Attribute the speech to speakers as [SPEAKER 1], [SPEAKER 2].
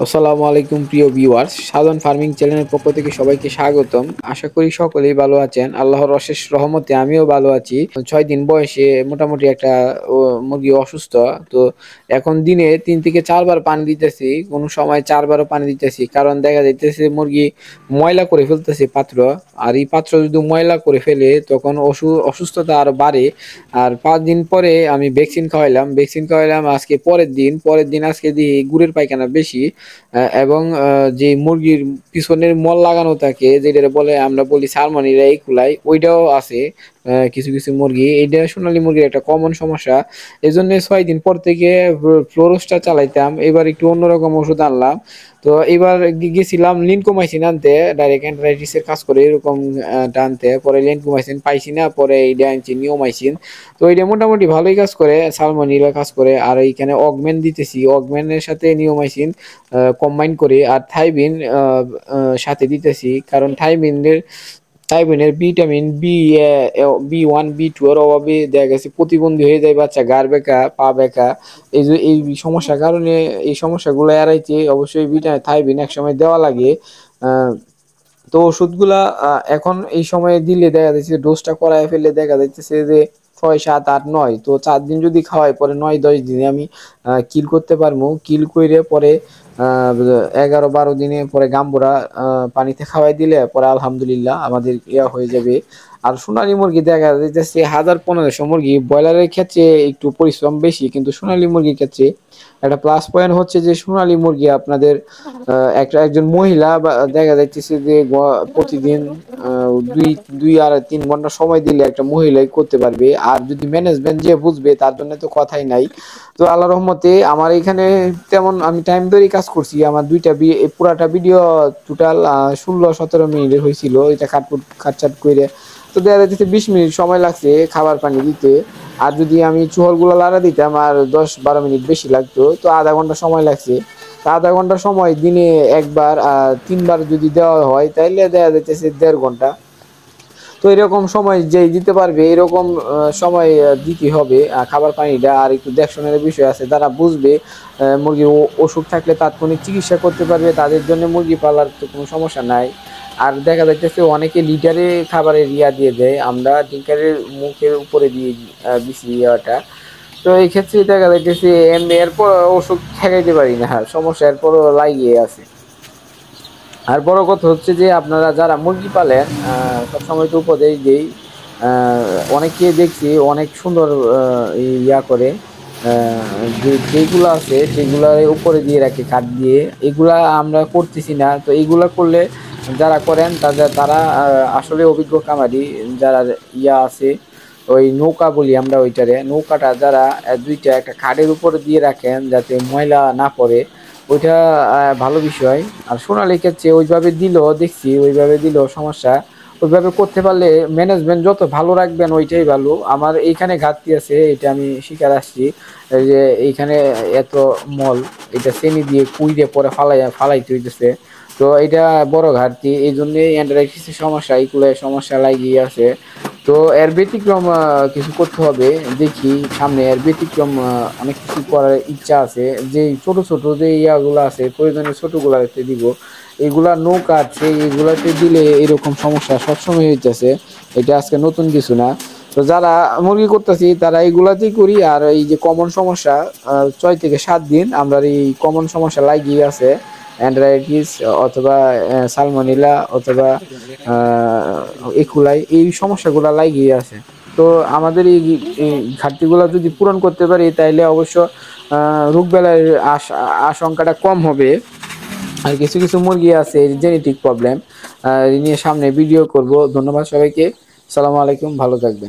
[SPEAKER 1] আসসালামু আলাইকুম প্রিয় ভিউয়ার্স, সাধন ফার্মিং চ্যানেলের পক্ষ থেকে সবাইকে স্বাগতম। আশা করি সকলেই ভালো আছেন। আল্লাহর অশেষ রহমতে আমিও ভালো আছি। ৬ দিন বয়সে মোটামুটি একটা মুরগি অসুস্থ। তো এখন দিনে ৩ থেকে ৪ বার পানি দিতেছি। কোনো সময় ৪ বারও পানি দিতেছি। কারণ দেখা যাইতেছে মুরগি ময়লা করে ফেলতেছে পাত্র। আর এই পাত্র যদি ময়লা করে ফেলে তখন অসুস্থতা আরো বাড়ে। আর ৫ দিন পরে আমি ভ্যাকসিন খাওয়াইলাম আজকে পরের দিন আজকে দেখি গুড়ের পায়খানা বেশি। এবং যে মুরগির পিছনের মল লাগানো থাকে যেটা বলে আমরা বলি সালমনেরা ইকুলাই ওইটাও আছে। কিছু মুরগি এইটা সোনালী মুরগির একটা কমন সমস্যা। এই জন্য ৬ দিন পর থেকে ফ্লোরোসটা চালাইতাম, এবার একটু অন্যরকম ওষুধ আনলাম। তো এবার গেছিলাম লিনকোমাইসিন আনতে, ডাইরেক্ট অ্যান্টিরাইটিসের কাজ করে এরকম টানতে, পরে লিনকোমাইসিন পাইছি না, পরে এইটা আনছি নিওমাইসিন। তো এটা মোটামুটি ভালোই কাজ করে, সালমোনেলা কাজ করে। আর এইখানে অগমেন দিতেছি, অগমেনের সাথে নিওমাইসিন কম্বাইন করে, আর থাইবিন সাথে দিতেছি। কারণ থাইবিনের ভিটামিন বি 1 বি 2 এর অভাবে দেখা গেছে প্রতিবন্ধী হয়ে যায় বাচ্চা, ঘাড় বেঁকা পা বেঁকা। এই সমস্যার কারণে এই সমস্যাগুলো এড়াইতে অবশ্যই থাইবিন একসময় দেওয়া লাগে। আহ, তো ওষুধগুলা এখন এই সময়ে দিলে দেখা যাচ্ছে ডোজটা করায় ফেললে দেখা যাচ্ছে যে 6 7 8 9, তো 4 দিন যদি খাওয়াই পরে 9 10 দিনে আমি কিল করতে পারবো। কিল করে পরে 11 12 দিনে পরে গাম্বুরা পানিতে খাওয়াই দিলে পরে আলহামদুলিল্লাহ আমাদের ইয়া হয়ে যাবে। আর সোনালী মুরগি দেখা যাচ্ছে 1000 1500 মুরগি, ব্রয়লারের ক্ষেত্রে একটু পরিশ্রম বেশি, কিন্তু সোনালী মুরগির ক্ষেত্রে একটা প্লাস পয়েন্ট হচ্ছে যে সোনালী মুরগি আপনাদের একজন মহিলা বা দেখা যাচ্ছে যে প্রতিদিন দুই 2 আর 3 ঘন্টা সময় দিলে একটা মহিলাই করতে পারবে। আর যদি ম্যানেজমেন্ট যে বুঝবে তার জন্য তো কথাই নাই। তো আল্লাহ রহমতে আমার এখানে তেমন আমি টাইম ধরে কাজ করছি। আমার পুরাটা ভিডিও টোটাল 16 17 মিনিটের হয়েছিল, এটা কাটছাট করে। তো দেখা যাচ্ছে 20 মিনিট সময় লাগছে খাবার পানি দিতে। আর যদি আমি চুহলগুলো লাড়া দিতাম আর 10 12 মিনিট বেশি লাগতো, তো আধা ঘন্টা সময় লাগছে। তা আধা ঘন্টা সময় দিনে একবার 3 বার যদি দেওয়া হয় তাইলে দেখা যাচ্ছে 1.5 ঘন্টা। তো এরকম সময় যে দিতে পারবে এরকম সময় দিতে হবে খাবার পানিটা। আর একটু দেখশনের বিষয় আছে, যারা বুঝবে মুরগির অসুখ থাকলে তাৎক্ষণিক চিকিৎসা করতে পারবে, তাদের জন্য মুরগি পালার তো কোনো সমস্যা নাই। আর দেখা যাচ্ছে অনেকে লিটারে খাবারের ইয়া দিয়ে দেয়, আমরা ডিঙ্কারের মুখের উপরে দিয়ে দিছি ইয়াটা। তো এই ক্ষেত্রে দেখা যাচ্ছে এরপর ওষুধ ঠেকাইতে পারি না, সমস্যা এরপরও লাগিয়ে আছে। আর বড় কথা হচ্ছে যে আপনারা যারা মুরগি পালেন সবসময় তো উপদেশ দিই, অনেকে দেখছি অনেক সুন্দর ইয়া করে, যেগুলো আছে সেগুলা উপরে দিয়ে রাখে কাঠ দিয়ে, এগুলা আমরা করতেছি না। তো এইগুলা করলে যারা করেন তারা আসলে অভিজ্ঞ কামারি যারা ইয়া আছে, ওই নৌকা বলি আমরা ওইটারে, নৌকাটা যারা দুইটা একটা খাটের উপরে দিয়ে রাখেন যাতে ময়লা না পড়ে, ওইটা ভালো বিষয়। আর সোনালী ক্ষেত্রে ওইভাবে দিলেও দেখছি, ওইভাবে দিলেও সমস্যা। ওইভাবে করতে পারলে ম্যানেজমেন্ট যত ভালো রাখবেন ওইটাই ভালো। আমার এইখানে ঘাটতি আছে, এটা আমি শিকার আসছি। এই যে এইখানে এত মল, এটা শ্রেণী দিয়ে কুইরে পরে ফালাইতে হইতেছে। তো এটা বড় ঘাটতি, এই জন্যই অ্যান্ড্রাইটিসের সমস্যা, এইগুলো সমস্যা লাগিয়ে আছে। তো এর ব্যতিক্রম কিছু করতে হবে, দেখি সামনে এর ব্যতিক্রম অনেক কিছু করার ইচ্ছা আছে। যে ছোট ছোট যে ইয়াগুলো আছে প্রয়োজনে ছোটগুলাতে দিব, এগুলা নৌকা আছে এগুলাতে দিলে এরকম সমস্যা সবসময় হইতেছে, এটা আজকে নতুন কিছু না। তো যারা মুরগি করতেছি তারা এইগুলাতেই করি। আর এই যে কমন সমস্যা 6 থেকে 7 দিন আমরা এই কমন সমস্যা লাগিয়ে আছে, অ্যান্ড্রাইটিস অথবা সালমোনেলা অথবা ইকুলাই, এই সমস্যাগুলো লাগিয়ে আছে। তো আমাদের এই ঘাটতিগুলো যদি পূরণ করতে পারি তাইলে অবশ্য রোগবেলার আশঙ্কাটা কম হবে। আর কিছু কিছু মুরগি আছে জেনেটিক প্রবলেম নিয়ে সামনে ভিডিও করব। ধন্যবাদ সবাইকে, সালামু আলাইকুম, ভালো থাকবেন।